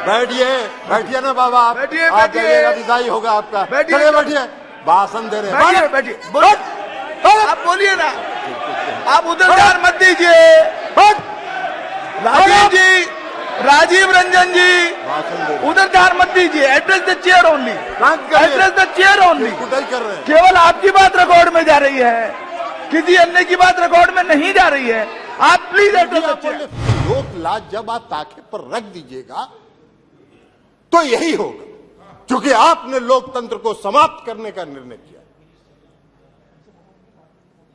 बैठिए बैठिए ना बाबा, आप बैठिए, आप बैठिए। जाइएगा, विदाई होगा आपका। बैठिए। चलिए बैठिए, भाषण दे रहे हैं। बैठिए बैठिए बोलिए, आप बोलिए ना, आप उधर ध्यान मत दीजिए। राजीव जी, राजीव रंजन जी, भाषण दे रहे हैं। उधर ध्यान मत दीजिए। एड्रेस द चेयर ओनली, शांत करिए। Address the chair only. कुटाई कर रहे हैं। केवल आपकी बात रिकॉर्ड में जा रही है, किसी अन्य की बात रिकॉर्ड में नहीं जा रही है। आप प्लीज एड्रेस द चेयर। लोक लाज जब आप ताखे पर रख दीजिएगा तो यही होगा, क्योंकि आपने लोकतंत्र को समाप्त करने का निर्णय किया।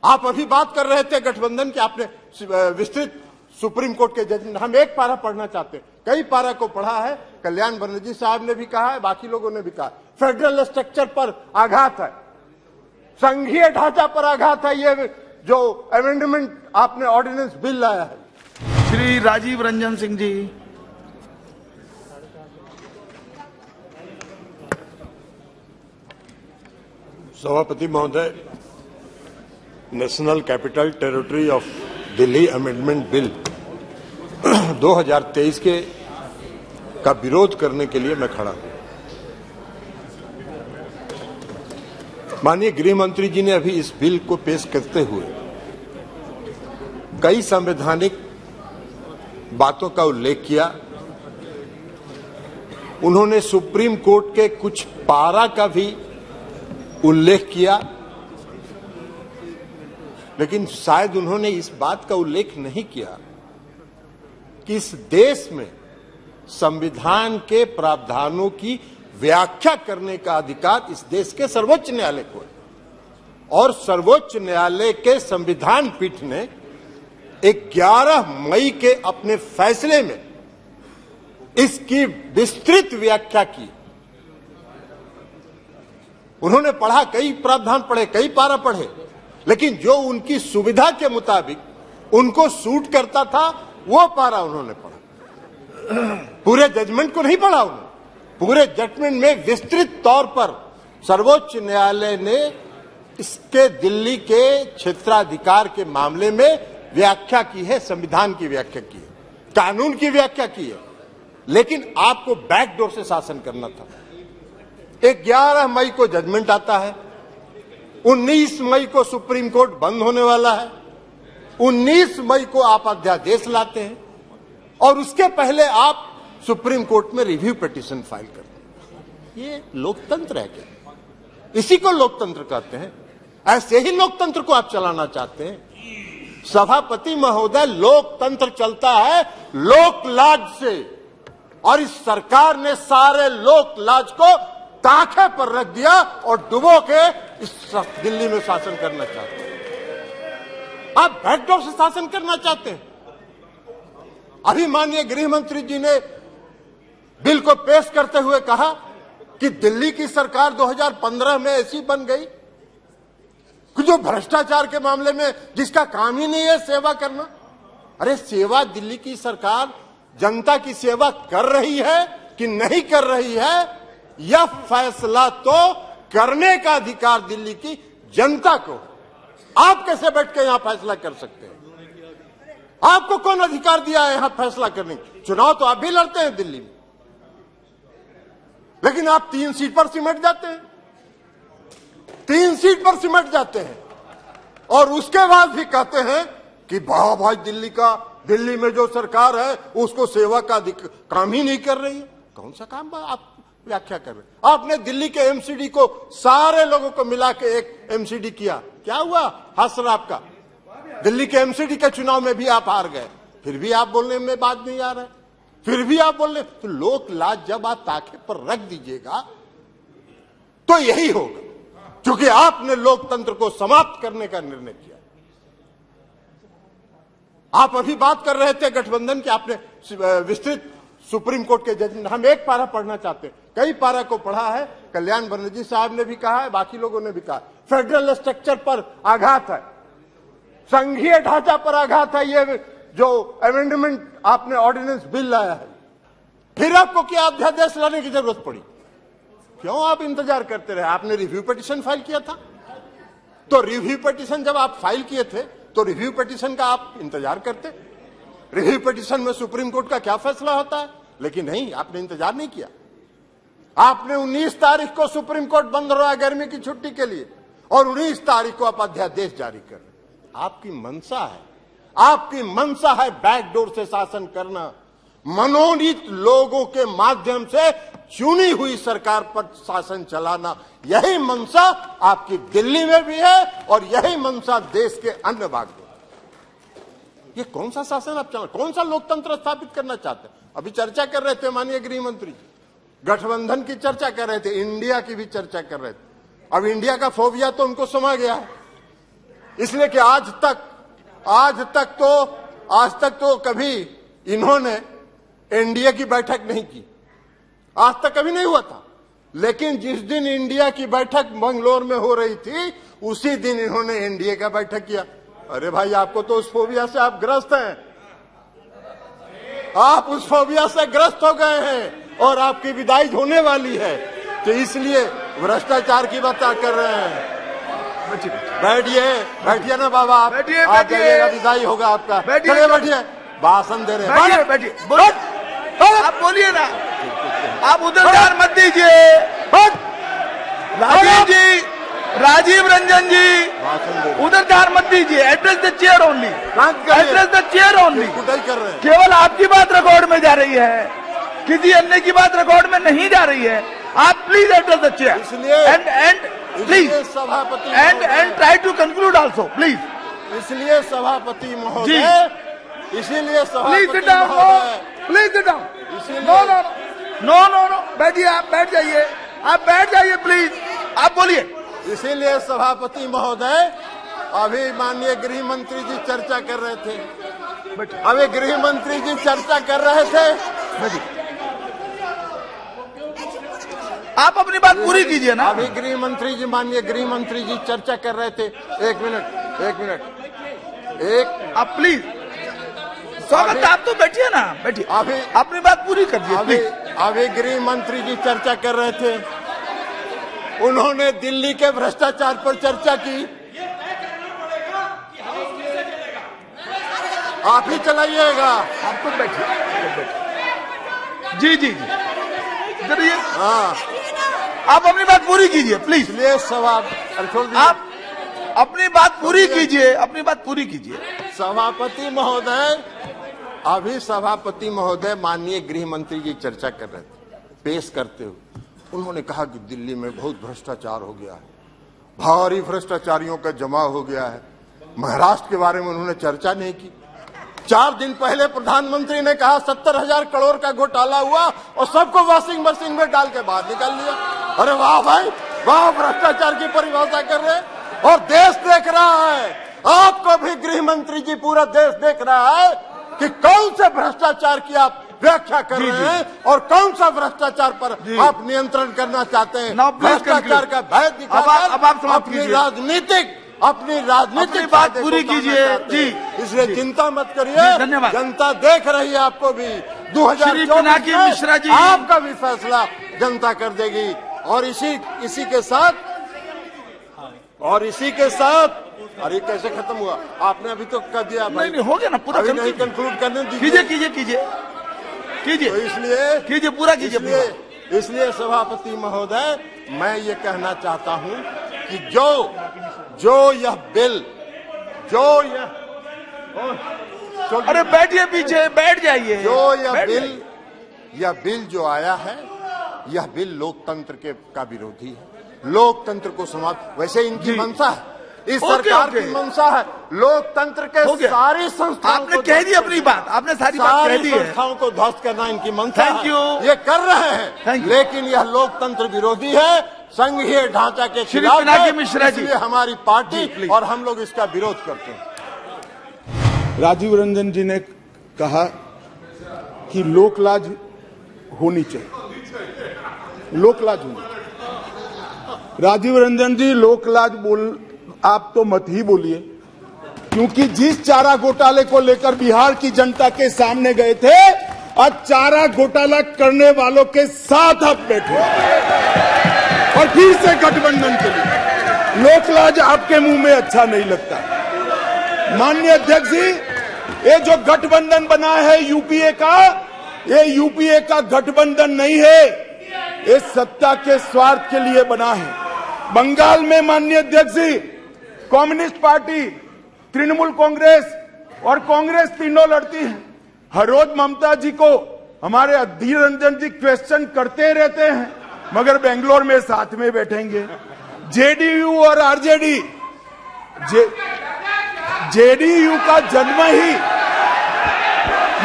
आप अभी बात कर रहे थे गठबंधन की, आपने विस्तृत सुप्रीम कोर्ट के जजमेंट, हम एक पारा पढ़ना चाहते हैं, कई पारा को पढ़ा है। कल्याण बनर्जी साहब ने भी कहा है, बाकी लोगों ने भी कहा, फेडरल स्ट्रक्चर पर आघात है, संघीय ढांचा पर आघात है, ये जो अमेंडमेंट आपने ऑर्डिनेंस बिल लाया है। श्री राजीव रंजन सिंह जी। सभापति महोदय, national capital territory of Delhi amendment bill 2023 का विरोध करने के लिए मैं खड़ा हूं। माननीय गृह मंत्री जी ने अभी इस बिल को पेश करते हुए कई संवैधानिक बातों का उल्लेख किया। उन्होंने सुप्रीम कोर्ट के कुछ पारा का भी उल्लेख किया, लेकिन शायद उन्होंने इस बात का उल्लेख नहीं किया कि इस देश में संविधान के प्रावधानों की व्याख्या करने का अधिकार इस देश के सर्वोच्च न्यायालय को है, और सर्वोच्च न्यायालय के संविधान पीठ ने 11 मई के अपने फैसले में इसकी विस्तृत व्याख्या की। उन्होंने पढ़ा, कई प्रावधान पढ़े, कई पारा पढ़े, लेकिन जो उनकी सुविधा के मुताबिक उनको सूट करता था वो पारा उन्होंने पढ़ा। पूरे जजमेंट को नहीं पढ़ा उन्होंने। पूरे जजमेंट में विस्तृत तौर पर सर्वोच्च न्यायालय ने इसके दिल्ली के क्षेत्राधिकार के मामले में व्याख्या की है, संविधान की व्याख्या की है, कानून की व्याख्या की है, लेकिन आपको बैकडोर से शासन करना था। 11 मई को जजमेंट आता है, 19 मई को सुप्रीम कोर्ट बंद होने वाला है, 19 मई को आप अध्यादेश लाते हैं और उसके पहले आप सुप्रीम कोर्ट में रिव्यू पिटीशन फाइल करते हैं। ये लोकतंत्र है क्या? इसी को लोकतंत्र कहते हैं। ऐसे ही लोकतंत्र को आप चलाना चाहते हैं? सभापति महोदय, लोकतंत्र चलता है लोक लाज से, और इस सरकार ने सारे लोक लाज को ताखे पर रख दिया और डुबो के इस दिल्ली में शासन करना चाहते हैं। आप बैकडोर से शासन करना चाहते हैं। अभी माननीय गृह मंत्री जी ने बिल को पेश करते हुए कहा कि दिल्ली की सरकार 2015 में ऐसी बन गई कि जो भ्रष्टाचार के मामले में जिसका काम ही नहीं है सेवा करना। अरे सेवा दिल्ली की सरकार जनता की सेवा कर रही है कि नहीं कर रही है, यह फैसला तो करने का अधिकार दिल्ली की जनता को। आप कैसे बैठ के यहां फैसला कर सकते हैं? आपको कौन अधिकार दिया है यहां फैसला करने की? चुनाव तो आप भी लड़ते हैं दिल्ली में, लेकिन आप 3 सीट पर सिमट जाते हैं, 3 सीट पर सिमट जाते हैं, और उसके बाद भी कहते हैं कि वाह भाई दिल्ली में जो सरकार है उसको सेवा का काम ही नहीं कर रही है। कौन सा काम आप व्याख्या कर रहे हैं? आपने दिल्ली के एमसीडी को सारे लोगों को मिला के एक एमसीडी किया, क्या हुआ? हसर आपका दिल्ली के एमसीडी के चुनाव में भी आप हार गए, फिर भी आप बोलने में बात नहीं आ रहा है, फिर भी आप बोल रहे। तो लोक लाज जब आप ताखे पर रख दीजिएगा तो यही होगा, क्योंकि आपने लोकतंत्र को समाप्त करने का निर्णय किया। आप अभी बात कर रहे थे गठबंधन की, आपने विस्तृत सुप्रीम कोर्ट के जजमेंट, हम एक पारा पढ़ना चाहते हैं, कई पारा को पढ़ा है। कल्याण बनर्जी साहब ने भी कहा है, बाकी लोगों ने भी कहा, फेडरल स्ट्रक्चर पर आघात है, संघीय ढांचा पर आघात है, ये जो अमेंडमेंट आपने ऑर्डिनेंस बिल लाया है। फिर आपको क्या अध्यादेश लाने की जरूरत पड़ी? क्यों आप इंतजार करते रहे? आपने रिव्यू पिटीशन फाइल किया था, तो रिव्यू पिटीशन जब आप फाइल किए थे तो रिव्यू पिटीशन का आप इंतजार करते। रिव्यू पिटीशन में सुप्रीम कोर्ट का क्या फैसला होता है? लेकिन नहीं, आपने इंतजार नहीं किया। आपने 19 तारीख को सुप्रीम कोर्ट बंद हो रहा है गर्मी की छुट्टी के लिए, और 19 तारीख को आप अध्यादेश जारी कर रहे। आपकी मंशा है, आपकी मंशा है बैकडोर से शासन करना, मनोनीत लोगों के माध्यम से चुनी हुई सरकार पर शासन चलाना। यही मंशा आपकी दिल्ली में भी है और यही मंशा देश के अन्य भागों। ये कौन सा शासन आप चला, कौन सा लोकतंत्र स्थापित करना चाहते हैं? अभी चर्चा कर रहे थे माननीय गृह मंत्री, गठबंधन की चर्चा कर रहे थे, इंडिया की भी चर्चा कर रहे थे। अब इंडिया का फोबिया तो उनको समा गया है, इसलिए कि आज तक तो कभी इन्होंने एनडीए की बैठक नहीं की, आज तक कभी नहीं हुआ था। लेकिन जिस दिन इंडिया की बैठक मंगलोर में हो रही थी, उसी दिन इन्होंने एनडीए का बैठक किया। अरे भाई, आपको तो उस फोबिया से आप ग्रस्त हैं, आप उस फोबिया से ग्रस्त हो गए हैं और आपकी विदाई होने वाली है, तो इसलिए भ्रष्टाचार की बात कर रहे हैं। बैठिए ना बाबा, आप जाइएगा, विदाई होगा आपका। चलिए बैठिए, भाषण दे रहे हैं, बैठिए, आप बोलिए ना, आप उधर ध्यान मत दीजिए। राजीव रंजन जी, उधर ध्यान मत दीजिए। Address the chair only, address the chair only. कर रहे हैं, केवल आपकी बात रिकॉर्ड में जा रही है, किसी अन्य की बात रिकॉर्ड में नहीं जा रही है। आप please address the chair and please सभापति and try to conclude also please. इसलिए सभापति महोदय, please sit down, please sit down. No, बैठिए, आप बैठ जाइए, प्लीज, आप बोलिए। इसीलिए सभापति महोदय, अभी माननीय गृह मंत्री जी चर्चा कर रहे थे, अभी गृह मंत्री जी चर्चा कर रहे थे, आप अपनी बात पूरी कीजिए ना। अभी गृह मंत्री जी, माननीय गृह मंत्री जी चर्चा कर रहे थे। एक मिनट, आप प्लीज, स्वागत, आप तो बैठिए ना, बैठिए, अभी अपनी बात पूरी करिए। अभी गृह मंत्री जी चर्चा कर रहे थे, उन्होंने दिल्ली के भ्रष्टाचार पर चर्चा की। आप ही चलाइएगा, आप तो बैठिए। जी, जरिए, हाँ, आप अपनी बात पूरी कीजिए प्लीज। इसलिए सवाल छोड़ दीजिए, आप अपनी बात पूरी कीजिए, सभापति महोदय, अभी सभापति महोदय माननीय गृह मंत्री जी चर्चा कर रहे थे, पेश करते हुए उन्होंने कहा कि दिल्ली में बहुत भ्रष्टाचार हो गया है, भारी भ्रष्टाचारियों का जमा हो गया है। महाराष्ट्र के बारे में उन्होंने चर्चा नहीं की। 4 दिन पहले प्रधानमंत्री ने कहा 70,000 करोड़ का घोटाला हुआ और सबको वॉशिंग मशीन में डाल के बाहर निकाल लिया। अरे वाह भाई वाह, भ्रष्टाचार की परिभाषा कर रहे हैं और देश देख रहा है। आपको भी गृह मंत्री जी, पूरा देश देख रहा है कि कौन से भ्रष्टाचार की आप व्याख्या कर रहे हैं और कौन सा भ्रष्टाचार पर आप नियंत्रण करना चाहते हैं। भ्रष्टाचार का भय दिखाकर अपनी राजनीतिक बात पूरी कीजिए जी। इसलिए चिंता मत करिए, धन्यवाद। जनता देख रही है आपको भी। 2024 मिश्रा जी, आपका भी फैसला जनता कर देगी। और इसी के साथ अरे कैसे खत्म हुआ? आपने अभी तो कर दिया भाई। नहीं, हो गया ना पूरा, अभी नहीं कंक्लूड करने दीजिए। कीजिए, तो इसलिए पूरा कीजिए। इसलिए सभापति महोदय, मैं ये कहना चाहता हूं कि जो यह बिल, अरे बैठिए पीछे, बैठ जाइए। यह बिल जो आया है, यह बिल लोकतंत्र का विरोधी है। लोकतंत्र को समाप्त, वैसे इनकी मंशा है, इस सरकार की मंशा है लोकतंत्र के सारी संस्थाओं, आपने कह दी अपनी बात, आपने सारी बात कह दी है। संस्थाओं को ध्वस्त करना इनकी मंशा है। Thank you. ये कर रहे हैं, लेकिन यह लोकतंत्र विरोधी है, संघीय ढांचा के खिलाफ है। मिश्रा जी, इसलिए हमारी पार्टी और हम लोग इसका विरोध करते हैं। राजीव रंजन जी ने कहा कि लोकलाज होनी चाहिए, लोकलाज होनी चाहिए। राजीव रंजन जी, लोकलाज आप तो मत ही बोलिए, क्योंकि जिस चारा घोटाले को लेकर बिहार की जनता के सामने गए थे, आज चारा घोटाला करने वालों के साथ आप बैठे और फिर से गठबंधन के लिए। लोकलाज आपके मुंह में अच्छा नहीं लगता। माननीय अध्यक्ष जी, ये जो गठबंधन बना है यूपीए का, ये यूपीए का गठबंधन नहीं है, ये सत्ता के स्वार्थ के लिए बना है। बंगाल में माननीय अध्यक्ष जी, कम्युनिस्ट पार्टी, तृणमूल कांग्रेस और कांग्रेस तीनों लड़ती है। हर रोज ममता जी को हमारे अधीर रंजन जी क्वेश्चन करते रहते हैं, मगर बेंगलोर में साथ में बैठेंगे। जेडीयू और आरजेडी, जेडीयू का जन्म ही,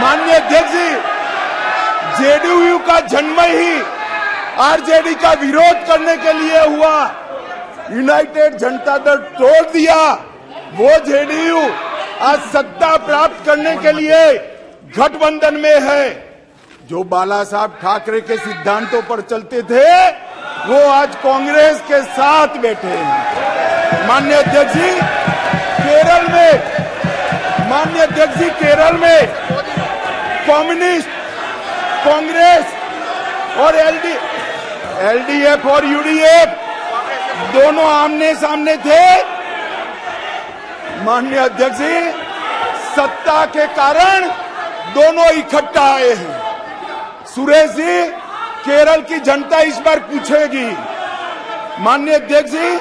माननीय अध्यक्ष जी, जेडीयू का जन्म ही आरजेडी का विरोध करने के लिए हुआ। यूनाइटेड जनता दल तोड़ दिया, वो जेडीयू आज सत्ता प्राप्त करने के लिए गठबंधन में है। जो बाला साहब ठाकरे के सिद्धांतों पर चलते थे, वो आज कांग्रेस के साथ बैठे हैं। माननीय अध्यक्ष जी, केरल में, माननीय अध्यक्ष जी, केरल में कम्युनिस्ट, कांग्रेस और एलडीएफ और यूडीएफ दोनों आमने सामने थे। माननीय अध्यक्ष जी, सत्ता के कारण दोनों इकट्ठा आए हैं। सुरेश जी, केरल की जनता इस बार पूछेगी। माननीय अध्यक्ष जी,